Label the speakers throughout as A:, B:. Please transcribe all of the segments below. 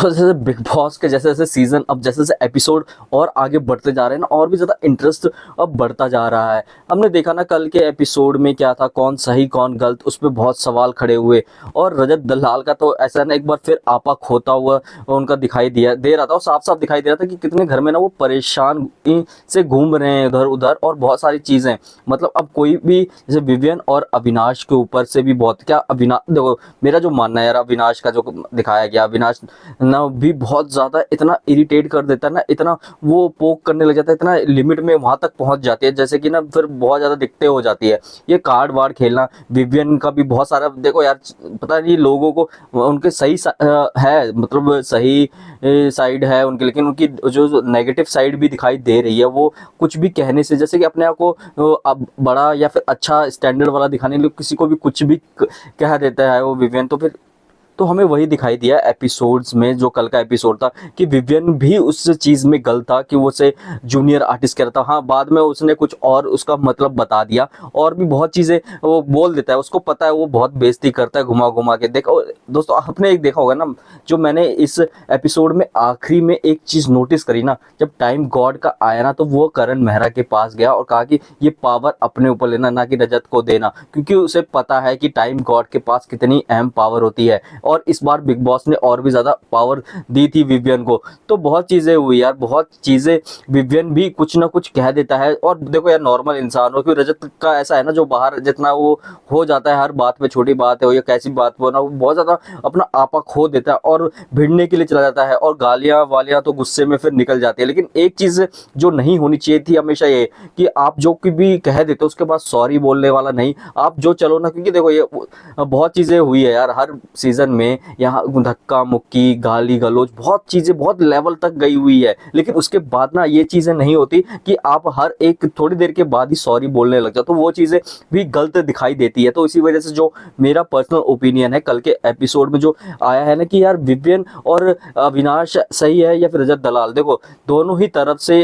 A: दोस्तों जैसे big boss के जैसे जैसे सीजन अब जैसे जैसे एपिसोड और आगे बढ़ते जा रहे हैं ना, और भी ज़्यादा इंटरेस्ट अब बढ़ता जा रहा है। हमने देखा ना कल के एपिसोड में क्या था, कौन सही कौन गलत, उस पर बहुत सवाल खड़े हुए। और रजत दलाल का तो ऐसा ना एक बार फिर आपा खोता हुआ उनका दिखाई दे रहा था, और साफ साफ दिखाई दे रहा था कि कितने घर में ना वो परेशान से घूम रहे हैं इधर उधर, और बहुत सारी चीज़ें। मतलब अब कोई भी जैसे विवियन और अविनाश के ऊपर से भी बहुत क्या, अविनाश देखो मेरा जो मानना है यार, अविनाश का जो दिखाया गया, अविनाश ना भी बहुत ज़्यादा इतना इरिटेट कर देता है ना, इतना वो पोक करने लग जाता है, इतना लिमिट में वहां तक पहुंच जाती है, जैसे कि ना फिर बहुत ज़्यादा दिक्कतें हो जाती है। ये कार्ड वार्ड खेलना, विवियन का भी बहुत सारा देखो यार, पता नहीं लोगों को उनके सही है, मतलब सही साइड है उनकी, लेकिन उनकी जो नेगेटिव साइड भी दिखाई दे रही है। वो कुछ भी कहने से, जैसे कि अपने आप को अब बड़ा या फिर अच्छा स्टैंडर्ड वाला दिखाने के लिए किसी को भी कुछ भी कह देता है वो विवियन। तो हमें वही दिखाई दिया एपिसोड्स में, जो कल का एपिसोड था, कि विवियन भी उस चीज़ में गलत था कि वो उसे जूनियर आर्टिस्ट कह रहा था। हाँ, बाद में उसने कुछ और उसका मतलब बता दिया, और भी बहुत चीज़ें वो बोल देता है, उसको पता है, वो बहुत बेइज्जती करता है घुमा घुमा के। देखो दोस्तों, आपने एक देखा होगा ना, जो मैंने इस एपिसोड में आखिरी में एक चीज़ नोटिस करी ना, जब टाइम गॉड का आया ना, तो वो करण मेहरा के पास गया और कहा कि ये पावर अपने ऊपर लेना, ना कि रजत को देना, क्योंकि उसे पता है कि टाइम गॉड के पास कितनी अहम पावर होती है। और इस बार बिग बॉस ने और भी ज़्यादा पावर दी थी विवियन को। तो बहुत चीज़ें हुई यार, बहुत चीज़ें, विवियन भी कुछ ना कुछ कह देता है। और देखो यार, नॉर्मल इंसान हो, क्योंकि रजत का ऐसा है ना, जो बाहर जितना वो हो जाता है हर बात पे, छोटी बात है हो या कैसी बात हो ना, वो बहुत ज़्यादा अपना आपा खो देता है और भिड़ने के लिए चला जाता है, और गालियाँ वालियाँ तो गुस्से में फिर निकल जाती है। लेकिन एक चीज़ जो नहीं होनी चाहिए थी हमेशा, ये कि आप जो भी कह देते हो उसके बाद सॉरी बोलने वाला नहीं, आप जो चलो ना, क्योंकि देखो ये बहुत चीज़ें हुई है यार हर सीजन में, यहाँ धक्का मुक्की, गाली गलौज, बहुत चीज़ें बहुत लेवल तक गई हुई है। लेकिन उसके बाद ना ये चीज़ें नहीं होती कि आप हर एक थोड़ी देर के बाद ही सॉरी बोलने लग जाओ, तो वो चीज़ें भी गलत दिखाई देती है। तो इसी वजह से जो मेरा पर्सनल ओपिनियन है, कल के एपिसोड में जो आया है ना, कि यार विवियन और अविनाश सही है या फिर रजत दलाल, देखो दोनों ही तरफ से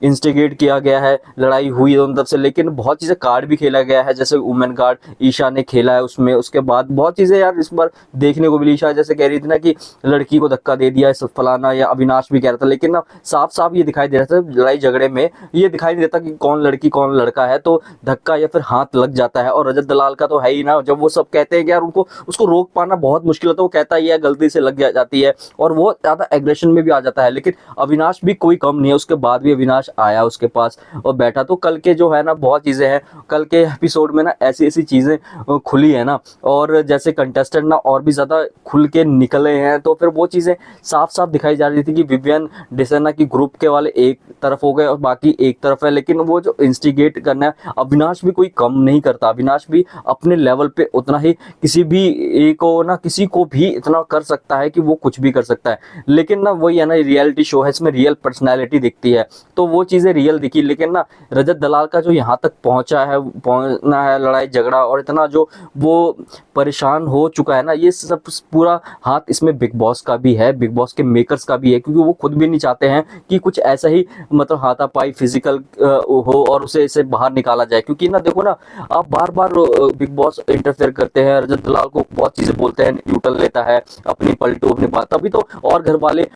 A: इंस्टिगेट किया गया है, लड़ाई हुई दोनों तरफ से। लेकिन बहुत चीज़ें कार्ड भी खेला गया है, जैसे वुमेन कार्ड ईशा ने खेला है उसमें, उसके बाद बहुत चीज़ें यार इस बार देखने को मिली। ईशा जैसे कह रही थी ना कि लड़की को धक्का दे दिया फलाना, या अविनाश भी कह रहा था, लेकिन ना साफ साफ ये दिखाई दे रहा था लड़ाई झगड़े में, ये दिखाई नहीं देता कि कौन लड़की कौन लड़का है, तो धक्का या फिर हाथ लग जाता है। और रजत दलाल का तो है ही ना, जब वो सब कहते हैं कि यार उनको उसको रोक पाना बहुत मुश्किल होता है, वो कहता ही है गलती से लग जाती है, और वो ज़्यादा एग्रेशन में भी आ जाता है। लेकिन अविनाश भी कोई कम नहीं है, उसके बाद भी अविनाश आया उसके पास और बैठा। तो कल के जो है ना, बहुत चीज़ें हैं कल के एपिसोड में ना, ऐसी ऐसी चीज़ें खुली है ना, और जैसे कंटेस्टेंट ना और भी ज़्यादा खुल के निकले हैं, तो फिर वो चीज़ें साफ साफ दिखाई जा रही थी कि विवियन डिसना की ग्रुप के वाले एक तरफ हो गए और बाकी एक तरफ है। लेकिन वो जो इंस्टिगेट करना है, अविनाश भी कोई कम नहीं करता, अविनाश भी अपने लेवल पे उतना ही किसी भी एक को ना, किसी को भी इतना कर सकता है कि वो कुछ भी कर सकता है। लेकिन ना वही है ना, रियलिटी शो है, इसमें रियल पर्सनैलिटी दिखती है, तो वो चीज़ें रियल दिखी। लेकिन ना रजत दलाल का जो यहाँ तक पहुँचना है लड़ाई झगड़ा, और इतना जो वो परेशान हो चुका है ना, ये सब पूरा हाथ इसमें बिग बॉस का भी है, बिग बॉस के मेकर्स का भी है, क्योंकि वो खुद भी नहीं चाहते हैं कि कुछ ऐसा ही मतलब हाथापाई फिजिकल हो और उसे इसे बाहर निकाला जाए। क्योंकि ना देखो ना, आप बार बार बिग बॉस इंटरफेयर करते हैं, रजत दलाल को बहुत चीज़ें बोलते हैं, न्यूट्रल लेता है अपनी पलटू अपनी बात, तभी तो और घर वाले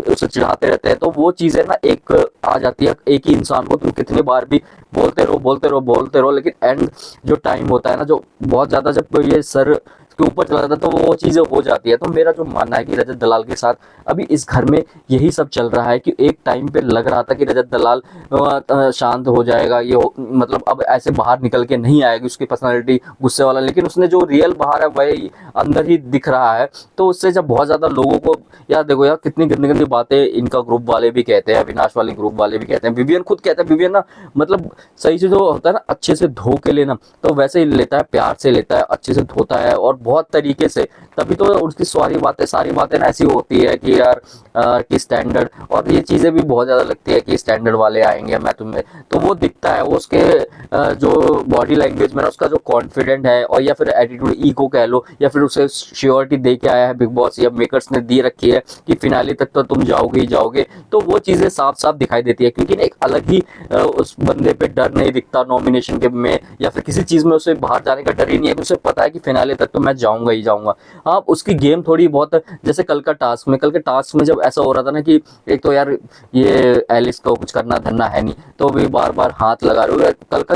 A: उसे चिढ़ाते रहते हैं। तो वो चीज़ें ना एक आ जाती है, एक ही इंसान को तुम कितने बार भी बोलते रहो बोलते रहो बोलते रहो, लेकिन एंड जो टाइम होता है ना, जो बहुत ज़्यादा जब ये सर के ऊपर चला जाता है, तो वो चीज़ें हो जाती है। तो मेरा जो मानना है कि रजत दलाल के साथ अभी इस घर में यही सब चल रहा है, कि एक टाइम पे लग रहा था कि रजत दलाल शांत हो जाएगा, ये मतलब अब ऐसे बाहर निकल के नहीं आएगी उसकी पर्सनालिटी गुस्से वाला, लेकिन उसने जो रियल बाहर है वही अंदर ही दिख रहा है। तो उससे जब बहुत ज़्यादा लोगों को, यार देखो यार कितनी गंदी गंदी बातें इनका ग्रुप वाले भी कहते हैं, अविनाश वाले ग्रुप वाले भी कहते हैं, विवियन खुद कहता है, विवियन ना मतलब सही से जो होता है ना, अच्छे से धो के लेना, तो वैसे ही लेता है, प्यार से लेता है, अच्छे से धोता है और बहुत तरीके से, तभी तो उसकी सारी बातें ऐसी होती है कि यार कि स्टैंडर्ड, और ये चीज़ें भी बहुत ज़्यादा लगती है कि स्टैंडर्ड वाले आएंगे मैं तुम्हें, तो वो दिखता है, वो उसके जो बॉडी लैंग्वेज में ना, उसका जो कॉन्फिडेंट है, और या फिर एटीट्यूड ईगो कह लो, या फिर उसे श्योरिटी दे के आया है बिग बॉस या मेकर्स ने दी रखी है कि फिनाले तक तो तुम जाओगे ही जाओगे। तो वो चीज़ें साफ साफ दिखाई देती है, क्योंकि एक अलग ही उस बंदे पे डर नहीं दिखता नॉमिनेशन के में, या फिर किसी चीज़ में उसे बाहर जाने का डर ही नहीं है, उसे पता है कि फिनाले तक तो मैं जाऊँगा ही जाऊँगा। हाँ उसकी गेम थोड़ी बहुत, जैसे कल के टास्क में जब ऐसा हो रहा था ना कि एक तो यार ये एलिस को कुछ करना धरना है नहीं, तो भी बार बार हाथ लगा रहे हो। कल का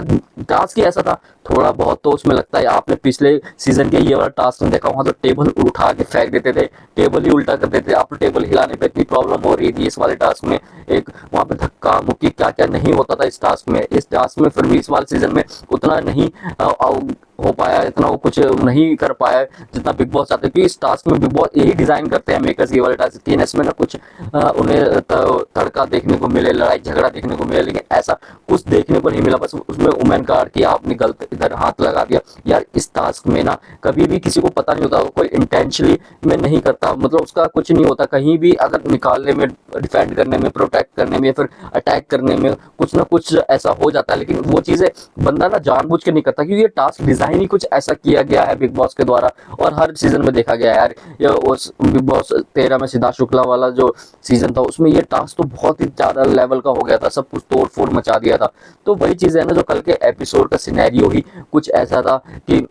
A: टास्क ही ऐसा था, थोड़ा बहुत तो उसमें लगता है। आपने पिछले सीजन के ये वाला टास्क में देखा, वहां तो टेबल उठा के फेंक देते थे, टेबल ही उल्टा कर देते थे। आप टेबल हिलाने पे इतनी प्रॉब्लम हो रही थी, इस वाले टास्क में एक वहां पे धक्का मुक्की क्या क्या नहीं होता था इस टास्क में। फिर भी इस वाले सीजन में उतना नहीं हो पाया, इतना वो कुछ नहीं कर पाया जितना बिग बॉस चाहते। क्योंकि इस टास्क में बिग बॉस यही डिजाइन करते हैं मेकर्स, ये वाले टास्क कि इसमें ना कुछ उन्हें तड़का देखने को मिले, लड़ाई झगड़ा देखने को मिले, लेकिन ऐसा कुछ देखने को नहीं मिला। बस उसमें वुमेन कार्ड की आपने गलत इधर हाथ लगा दिया। यार इस टास्क में ना कभी भी किसी को पता नहीं होता, कोई इंटेंशनली में नहीं करता, मतलब उसका कुछ नहीं होता। कहीं भी अगर निकालने में, डिफेंड करने में, प्रोटेक्ट करने में, फिर अटैक करने में कुछ ना कुछ ऐसा हो जाता है, लेकिन वो चीजें बंदा ना जानबूझ के नहीं करता, क्योंकि ये टास्क डिजाइन ही कुछ ऐसा किया गया है बिग बॉस के द्वारा। और हर सीजन में देखा गया है यार, ये उस बिग बॉस 13 में सिद्धार्थ शुक्ला वाला जो सीजन था उसमें ये टास्क तो बहुत ही ज्यादा लेवल का हो गया था, सब कुछ तोड़ फोड़ मचा दिया था। तो वही चीज है ना, जो कल के एपिसोड का सिनेरियो ही कुछ ऐसा था कि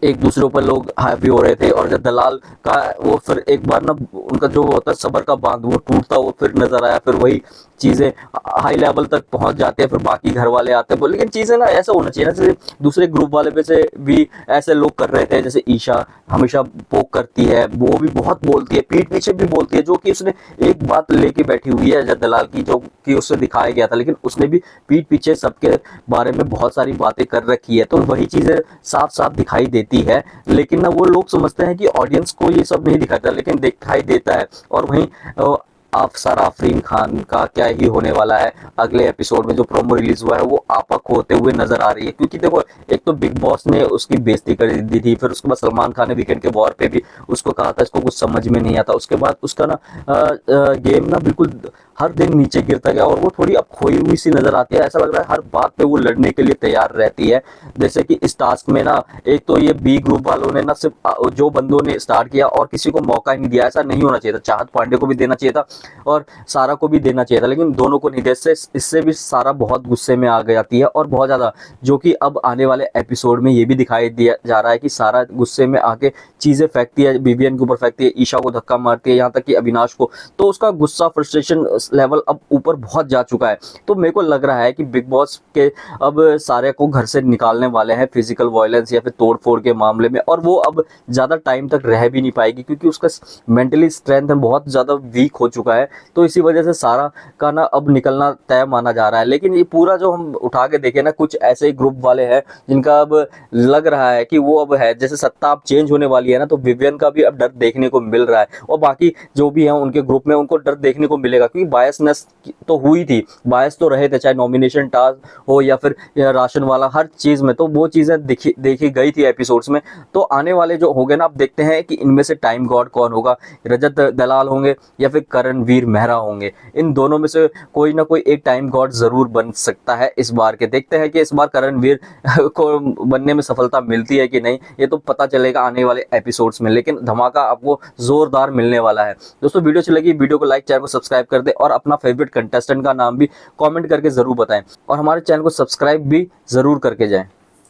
A: एक दूसरे ऊपर लोग हावी हो रहे थे, और जब दलाल का वो फिर एक बार ना उनका जो होता है सबर का बांध वो टूटता वो फिर नजर आया। फिर वही चीजें हाई लेवल तक पहुंच जाती है, फिर बाकी घर वाले आते हैं। लेकिन चीजें ना ऐसा होना चाहिए ना, जैसे दूसरे ग्रुप वाले पे से भी ऐसे लोग कर रहे थे। जैसे ईशा हमेशा पोक करती है, वो भी बहुत बोलती है, पीठ पीछे भी बोलती है, जो कि उसने एक बात लेके बैठी हुई है दलाल की, जो कि उससे दिखाया गया था, लेकिन उसने भी पीठ पीछे सबके बारे में बहुत सारी बातें कर रखी है। तो वही चीजें साफ साफ दिखाई देती है, लेकिन ना वो लोग समझते हैं कि ऑडियंस को ये सब नहीं दिखाता, लेकिन दिखाई देता है। और वहीं अफसर आफरीन खान का क्या ही होने वाला है अगले एपिसोड में, जो प्रोमो रिलीज हुआ है वो आपा खोते हुए नजर आ रही है। क्योंकि देखो एक तो बिग बॉस ने उसकी बेइज्जती कर दी थी, फिर उसके बाद सलमान खान ने वीकेंड के वॉर पे भी उसको कहा था इसको कुछ समझ में नहीं आता। उसके बाद उसका ना गेम ना बिल्कुल हर दिन नीचे गिरता गया, और वो थोड़ी अब खोई हुई सी नजर आती है। ऐसा लग रहा है हर बात पे वो लड़ने के लिए तैयार रहती है। जैसे कि इस टास्क में ना एक तो ये बी ग्रुप वालों ने ना सिर्फ जो बंदों ने स्टार्ट किया और किसी को मौका ही नहीं दिया। ऐसा नहीं होना चाहिए था, चाहत पांडे को भी देना चाहिए था और सारा को भी देना चाहिए था, लेकिन दोनों को नहीं दे। इससे भी सारा बहुत गुस्से में आ जाती है, और बहुत ज्यादा, जो कि अब आने वाले एपिसोड में ये भी दिखाई दिया जा रहा है कि सारा गुस्से में आके चीजें फेंकती है, बीबीएन के ऊपर फेंकती है, ईशा को धक्का मारती है, यहाँ तक कि अविनाश को। तो उसका गुस्सा फ्रस्ट्रेशन लेवल अब ऊपर बहुत जा चुका है। तो मेरे को लग रहा है कि बिग बॉस के अब सारे को घर से निकालने वाले हैं फिजिकल वायलेंस या फिर तोड़फोड़ के मामले में, और वो अब ज्यादा टाइम तक रह भी नहीं पाएगी, क्योंकि उसका मेंटली स्ट्रेंथ बहुत ज्यादा वीक हो चुका है। तो इसी वजह से सारा का ना अब निकलना तय माना जा रहा है। लेकिन ये पूरा जो हम उठा के देखें ना, कुछ ऐसे ग्रुप वाले हैं जिनका अब लग रहा है कि वो अब है, जैसे सत्ता अब चेंज होने वाली है ना, तो विवियन का भी अब डर देखने को मिल रहा है, और बाकी जो भी है उनके ग्रुप में उनको डर देखने को मिलेगा। क्योंकि बायसनेस तो हुई थी, बायस तो रहे थे, चाहे नॉमिनेशन टास्क हो या फिर राशन वाला, हर चीज में तो वो चीजें देखी गई थी एपिसोड्स में। तो आने वाले जो होंगे ना, अब देखते हैं कि इनमें से टाइम गॉड कौन होगा, रजत दलाल होंगे या फिर करणवीर मेहरा होंगे। इन दोनों में से कोई ना कोई एक टाइम गॉड जरूर बन सकता है इस बार के। देखते हैं कि इस बार करणवीर को बनने में सफलता मिलती है कि नहीं, ये तो पता चलेगा आने वाले एपिसोड्स में। लेकिन धमाका आपको जोरदार मिलने वाला है। दोस्तों वीडियो अच्छी लगी, वीडियो को लाइक, चैनल को सब्सक्राइब कर दे, और अपना फेवरेट कंटेस्टेंट का नाम भी कमेंट करके जरूर बताएं, और हमारे चैनल को सब्सक्राइब भी जरूर करके जाएं।